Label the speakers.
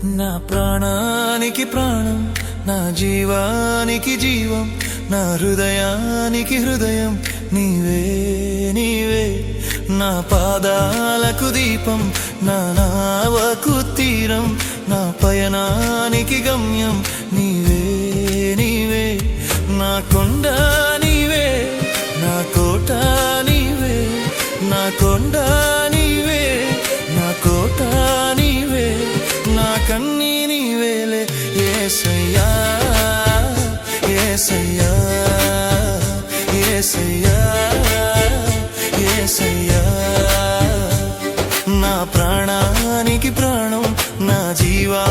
Speaker 1: నా ప్రాణానికి ప్రాణం, నా జీవానికి జీవం, నా హృదయానికి హృదయం నీవే నీవే. నా పాదాలకు దీపం, నా నావకు తీరం, నా పయనానికి గమ్యం నీవే నీవే. నా కొండ నీవే, నా కోట నీవే, నా కొండ నీవే, నా కోట నీవే, నా కన్నీ నీవేలే యేసయ్యా యేసయ్యా యేసయ్యా యేసయ్యా. నా ప్రాణానికి ప్రాణం, నా జీవా